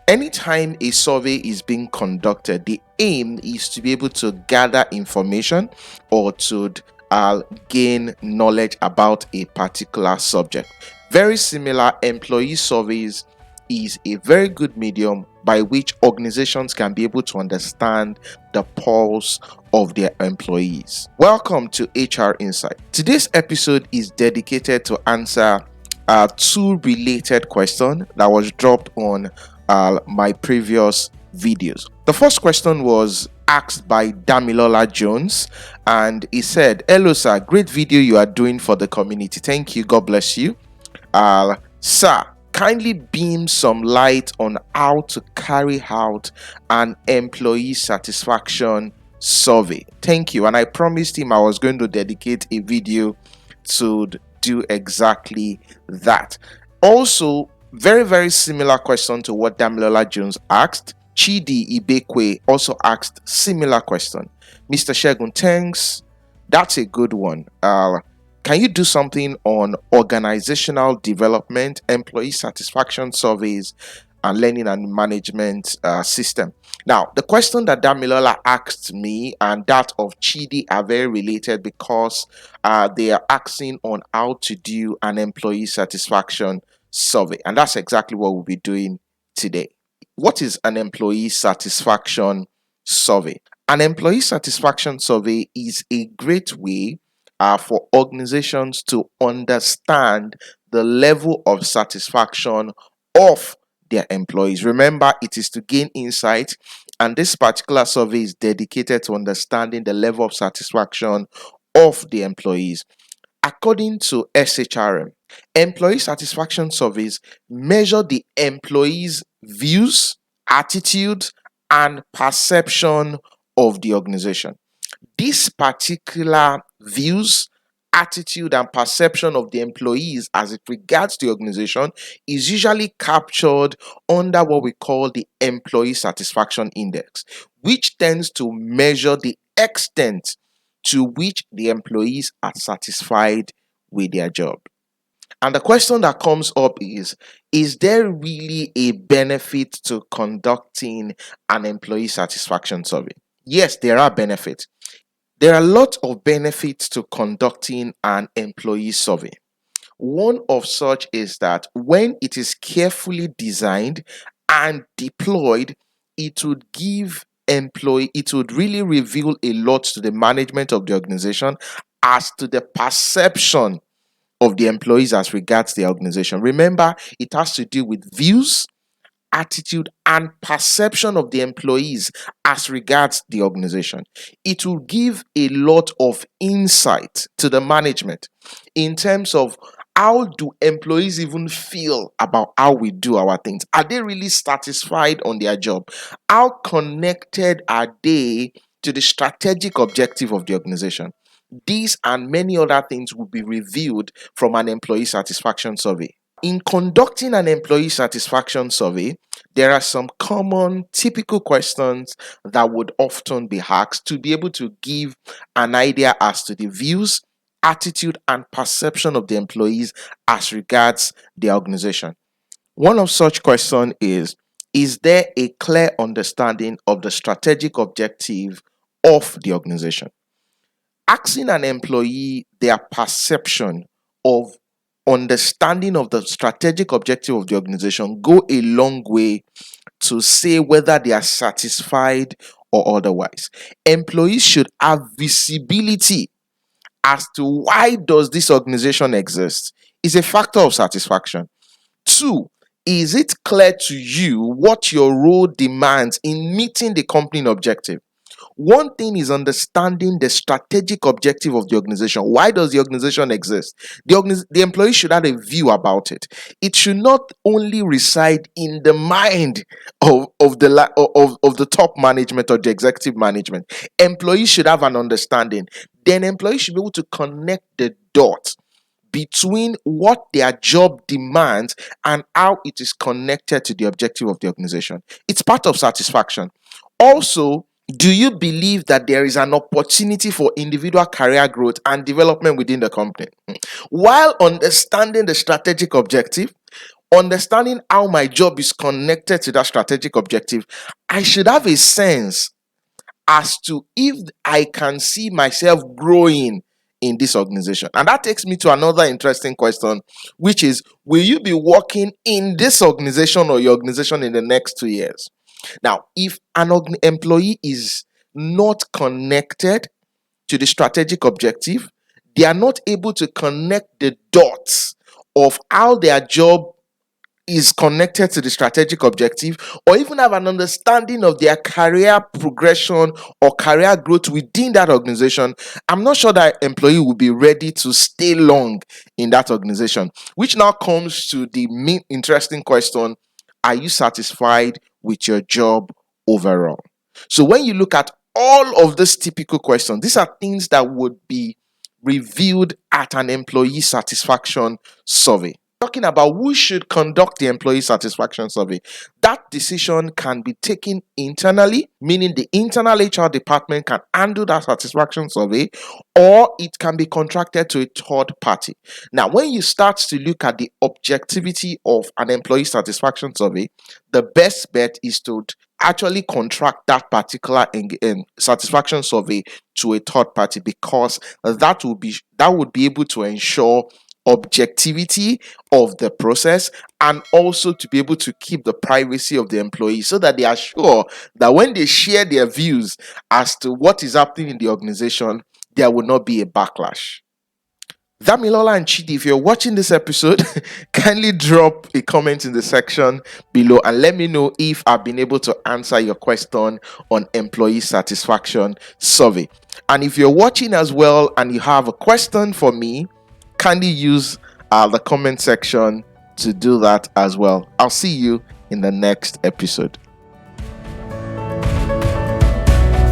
Anytime a survey is being conducted, the aim is to be able to gather information or to gain knowledge about a particular subject. Very similar, employee surveys is a very good medium by which organizations can be able to understand the pulse of their employees. Welcome to HR Insight. Today's episode is dedicated to answer two related questions that was dropped on my previous videos. The first question was asked by Damilola Jones, and he said, "Hello sir, great video you are doing for the community. Thank you, God bless you. Sir, kindly beam some light on how to carry out an employee satisfaction survey. Thank you." And I promised him I was going to dedicate a video to do exactly that. Also, very similar question to what Damilola Jones asked. Chidi Ibekwe also asked similar question. Mr. Shegun, thanks. That's a good one. Can you do something on organizational development, employee satisfaction surveys, and learning and management system? Now, the question that Damilola asked me and that of Chidi are very related because they are asking on how to do an employee satisfaction survey, and that's exactly what we'll be doing today. What is an employee satisfaction survey? An employee satisfaction survey is a great way for organizations to understand the level of satisfaction of their employees. Remember, it is to gain insight, and this particular survey is dedicated to understanding the level of satisfaction of the employees. According to SHRM, employee satisfaction surveys measure the employees' views, attitude, and perception of the organization. This particular views, attitude, and perception of the employees as it regards the organization is usually captured under what we call the Employee Satisfaction Index, which tends to measure the extent to which the employees are satisfied with their job. And the question that comes up is there really a benefit to conducting an employee satisfaction survey? Yes, there are benefits. There are a lot of benefits to conducting an employee survey. One of such is that when it is carefully designed and deployed, it would really reveal a lot to the management of the organization as to the perception of the employees as regards the organization. Remember, it has to do with views, attitude, and perception of the employees as regards the organization. It will give a lot of insight to the management in terms of how do employees even feel about how we do our things. Are they really satisfied on their job? How connected are they to the strategic objective of the organization? These and many other things will be reviewed from an employee satisfaction survey. In conducting an employee satisfaction survey, there are some common typical questions that would often be asked to be able to give an idea as to the views, attitude, and perception of the employees as regards the organization. One of such questions is there a clear understanding of the strategic objective of the organization? Asking an employee their perception of understanding of the strategic objective of the organization go a long way to say whether they are satisfied or otherwise. Employees should have visibility as to why does this organization exist is a factor of satisfaction. Two, is it clear to you what your role demands in meeting the company objective? One thing is understanding the strategic objective of the organization. Why does the organization exist? The employee should have a view about it. It should not only reside in the mind of the top management or the executive management. Employees should have an understanding. Then employees should be able to connect the dots between what their job demands and how it is connected to the objective of the organization. It's part of satisfaction. Also, do you believe that there is an opportunity for individual career growth and development within the company? While understanding the strategic objective, understanding how my job is connected to that strategic objective, I should have a sense as to if I can see myself growing in this organization. And that takes me to another interesting question, which is, will you be working in this organization or your organization in the next 2 years? Now, if an employee is not connected to the strategic objective, they are not able to connect the dots of how their job is connected to the strategic objective, or even have an understanding of their career progression or career growth within that organization, I'm not sure that employee will be ready to stay long in that organization. Which now comes to the main interesting question: are you satisfied with your job overall? So when you look at all of these typical questions, these are things that would be reviewed at an employee satisfaction survey. Talking about who should conduct the employee satisfaction survey, that decision can be taken internally, meaning the internal HR department can handle that satisfaction survey, or it can be contracted to a third party. Now, when you start to look at the objectivity of an employee satisfaction survey, the best bet is to actually contract that particular satisfaction survey to a third party, because that would be able to ensure objectivity of the process, and also to be able to keep the privacy of the employee, so that they are sure that when they share their views as to what is happening in the organization, there will not be a backlash. Damilola and Chidi, if you're watching this episode, kindly drop a comment in the section below and let me know if I've been able to answer your question on employee satisfaction survey. And if you're watching as well and you have a question for me, kindly use the comment section to do that as well. I'll see you in the next episode.